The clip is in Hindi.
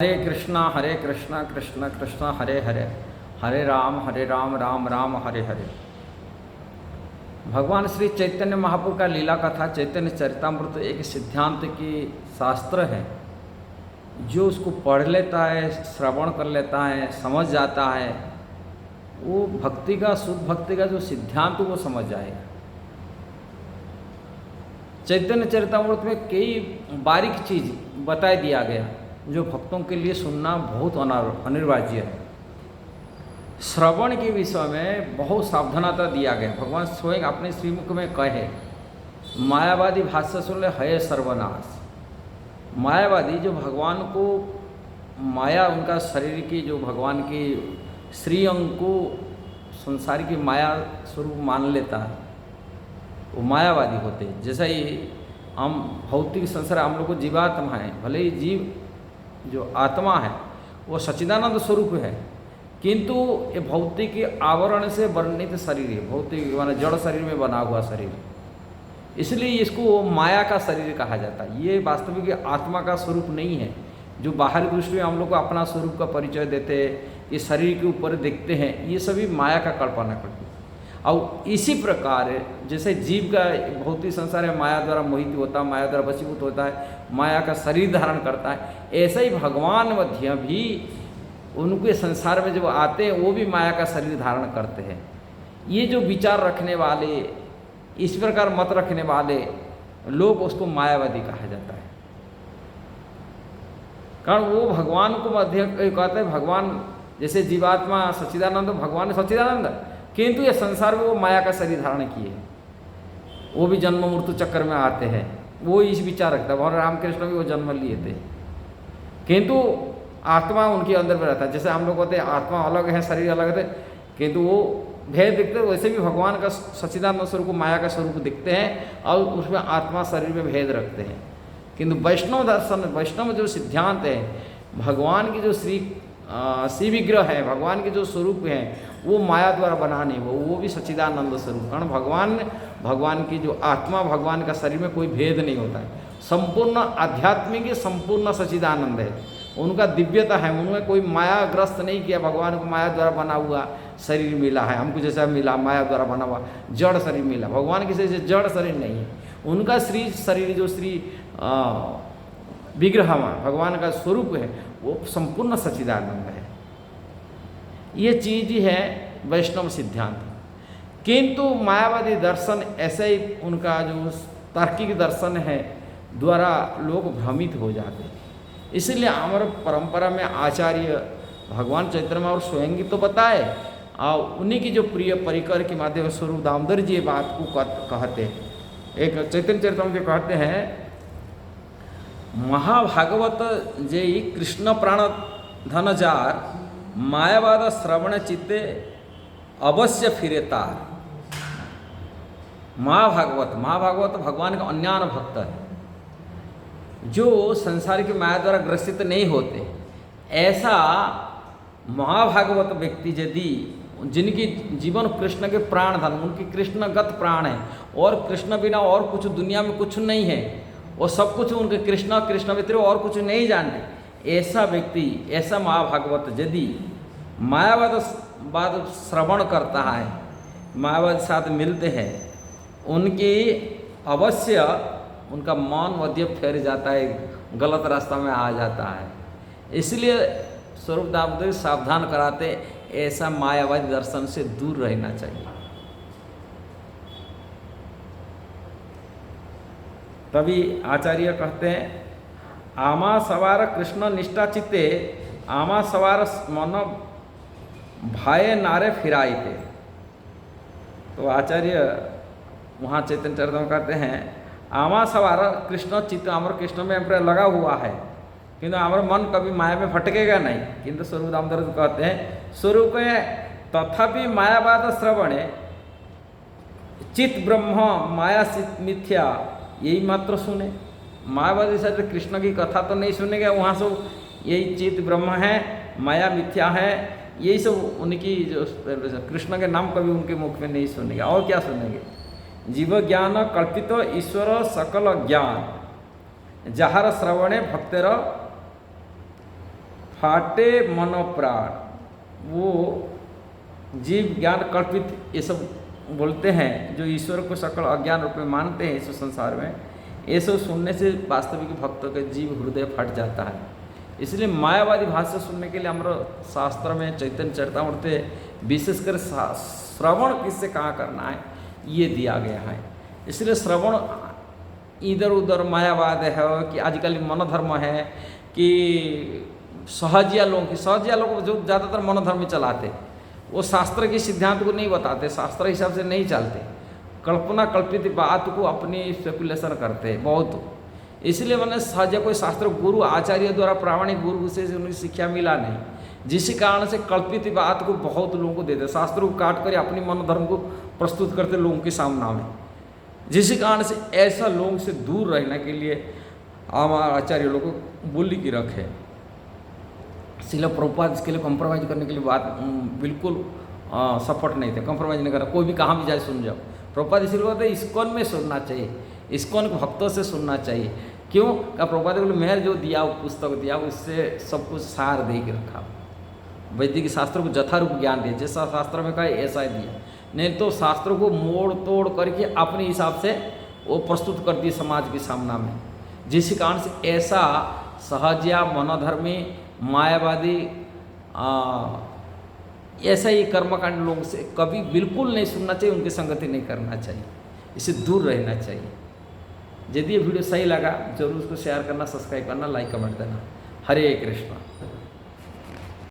हरे कृष्णा कृष्ण कृष्ण हरे हरे, हरे राम राम राम हरे हरे। भगवान श्री चैतन्य महाप्रभु का लीला कथा चैतन्य चरितामृत एक सिद्धांत की शास्त्र है। जो उसको पढ़ लेता है, श्रवण कर लेता है, समझ जाता है, वो भक्ति का, शुद्ध भक्ति का जो सिद्धांत वो समझ जाएगा। चैतन्य चरितामृत में कई बारीक चीज बता दिया गया जो भक्तों के लिए सुनना बहुत अनिवार्य है। श्रवण के विषय में बहुत सावधानता दिया गया। भगवान स्वयं अपने श्रीमुख में कहे, मायावादी भाष्य सुन ले है सर्वनाश। मायावादी जो भगवान को माया, उनका शरीर की जो भगवान की श्री अंग को संसार की माया स्वरूप मान लेता है, वो मायावादी होते हैं। जैसा ही हम भौतिक संसार, हम लोग को जीवात्मा है, भले ही जीव जो आत्मा है वो सच्चिदानंद स्वरूप है, किंतु ये भौतिक आवरण से वर्णित शरीर है, भौतिक माने जड़ शरीर में बना हुआ शरीर, इसलिए इसको माया का शरीर कहा जाता है। ये वास्तविक आत्मा का स्वरूप नहीं है। जो बाहरी दृष्टि में हम लोग को अपना स्वरूप का परिचय देते हैं, ये शरीर के ऊपर देखते हैं, ये सभी माया का कल्पना करते हैं। और इसी प्रकार जैसे जीव का भौतिक संसार है, माया द्वारा मोहित होता है, माया द्वारा वशीभूत होता है, माया का शरीर धारण करता है, ऐसा ही भगवान मध्य भी उनके संसार में जब आते हैं वो भी माया का शरीर धारण करते हैं। ये जो विचार रखने वाले, इस प्रकार मत रखने वाले लोग, उसको मायावादी कहा जाता है। कारण वो भगवान को मध्य कहते हैं, भगवान जैसे जीवात्मा सच्चिदानंद, भगवान सच्चिदानंद, किंतु ये संसार में वो माया का शरीर धारण किए, वो भी जन्म मृत्यु चक्कर में आते हैं। वो इस विचार रखता है। भगवान रामकृष्ण भी वो जन्म लिए थे, किंतु आत्मा उनके अंदर में रहता है। जैसे हम लोग कहते हैं आत्मा अलग है, शरीर अलग है, किंतु वो भेद दिखते हैं, वैसे भी भगवान का सच्चिदानंद स्वरूप को माया का स्वरूप दिखते हैं और उसमें आत्मा शरीर में भेद रखते हैं। किंतु वैष्णव दर्शन, वैष्णव जो सिद्धांत है, भगवान की जो श्री विग्रह है, भगवान के जो स्वरूप हैं, वो माया द्वारा बना नहीं, वो भी सच्चिदानंद स्वरूप। कारण भगवान की जो आत्मा, भगवान का शरीर में कोई भेद नहीं होता है। संपूर्ण आध्यात्मिक, संपूर्ण सच्चिदानंद है, उनका दिव्यता है, उन्होंने कोई मायाग्रस्त नहीं किया। भगवान को माया द्वारा बना हुआ शरीर मिला है, हमको जैसा मिला माया द्वारा बना हुआ जड़ शरीर मिला, भगवान किसी से जड़ शरीर नहीं है। उनका श्री शरीर जो श्री विग्रह भगवान का स्वरूप है, वो संपूर्ण सच्चिदानंद है। ये चीज ही है वैष्णव सिद्धांत। किंतु मायावादी दर्शन ऐसे ही, उनका जो तार्किक दर्शन है द्वारा लोग भ्रमित हो जाते हैं। इसलिए हमारे परंपरा में आचार्य भगवान चैतन्य और स्वयं की तो बताए, और उन्हीं की जो प्रिय परिकर के माध्यम से स्वरूप दामोदर जी ये बात को कहते हैं। एक चैतन्य चरितामृत कहते हैं, महाभागवत जय कृष्ण प्राण धन जार, मायावाद श्रवण चित्ते अवश्य फिरे तार। महाभागवत भगवान का अन्यान भक्त है, जो संसार की माया द्वारा ग्रसित नहीं होते। ऐसा महाभागवत व्यक्ति यदि, जिनकी जीवन कृष्ण के प्राण धन, उनकी कृष्णगत प्राण है, और कृष्ण बिना और कुछ दुनिया में कुछ नहीं है, और सब कुछ उनके कृष्ण व्यतिरिक्त और कुछ नहीं जानते, ऐसा व्यक्ति, ऐसा महाभागवत यदि मायावाद श्रवण करता है, मायावाद साथ मिलते हैं, उनकी अवश्य उनका मन मध्य फेर जाता है, गलत रास्ता में आ जाता है। इसलिए स्वरूप दामोदर सावधान कराते, ऐसा मायावादी दर्शन से दूर रहना चाहिए। तभी आचार्य कहते हैं, आमा सवार कृष्ण निष्ठा चित्ते, आमा सवार मन भाए नारे फिराई थे। तो आचार्य वहाँ चैतन्य चरितामृत कहते हैं, आमा सवार कृष्ण चित्त, अमर कृष्ण में हमारे लगा हुआ है, किंतु हमारा मन कभी माया में भटकेगा नहीं। किंतु स्वरूप दामोदर कहते हैं, स्वरूप तथापि मायावाद श्रवणे चित्त ब्रह्म माया मिथ्या, यही मात्र सुने। मायावादी से कृष्ण की कथा तो नहीं सुनेंगे, वहाँ से यही चित्त ब्रह्म है, माया मिथ्या है, यही सब उनकी जो कृष्ण के नाम कभी उनके मुख में नहीं सुनेंगे। और क्या सुनेंगे? जीव ज्ञान कल्पित ईश्वर सकल ज्ञान, जहार श्रवणे भक्तेर फाटे मनो प्राण, वो जीव ज्ञान कल्पित ये सब बोलते हैं, जो ईश्वर को सकल अज्ञान रूप में मानते हैं इस संसार में, ये सब सुनने से वास्तविक भक्तों के जीव हृदय फट जाता है। इसलिए मायावादी भाष्य सुनने के लिए हमारे शास्त्र में चैतन्य चरितामृत विशेषकर श्रवण किससे कहाँ करना है ये दिया गया है। इसलिए श्रवण इधर उधर मायावाद है कि आजकल मनोधर्म है कि सहजिया लोग जो ज़्यादातर मनोधर्म चलाते, वो शास्त्र के सिद्धांत को नहीं बताते, शास्त्र हिसाब से नहीं चलते, कल्पना कल्पित बात को अपनी स्पेकुलेशन करते हैं बहुत। इसलिए मैंने सहज कोई शास्त्र गुरु आचार्य द्वारा प्रामाणिक गुरु से उनकी शिक्षा मिला नहीं, जिस कारण से कल्पित बात को बहुत लोगों को देते, शास्त्र को काट कर अपनी मनोधर्म को प्रस्तुत करते लोगों के सामना में, जिस कारण से ऐसा लोगों से दूर रहने के लिए हमारे आचार्य लोगों को बोली की रखे। शिला प्रभुपाद इसके लिए कॉम्प्रोमाइज़ करने के लिए बात बिल्कुल सपोर्ट नहीं थे, कॉम्प्रोमाइज़ नहीं करना, कोई भी कहाँ भी जाए सुन जाओ। प्रभुपाद इसलिए बोलते इस्कॉन में सुनना चाहिए, इस्कॉन के भक्तों से सुनना चाहिए। क्यों का प्रभुपाद बोले मैं जो दिया पुस्तक दिया उससे सब कुछ सार दे के रखा, वैदिक शास्त्रों को यथारूप ज्ञान दिया, जैसा शास्त्र में कहा ऐसा ही दिया, नहीं तो शास्त्रों को मोड़ तोड़ करके अपने हिसाब से वो प्रस्तुत कर दिए समाज के सामना में, जिस कारण से ऐसा सहजिया मनोधर्मी मायावादी ऐसा ही कर्मकांड लोगों से कभी बिल्कुल नहीं सुनना चाहिए, उनकी संगति नहीं करना चाहिए, इससे दूर रहना चाहिए। यदि ये वीडियो सही लगा जरूर उसको शेयर करना, सब्सक्राइब करना, लाइक कमेंट देना। हरे कृष्णा।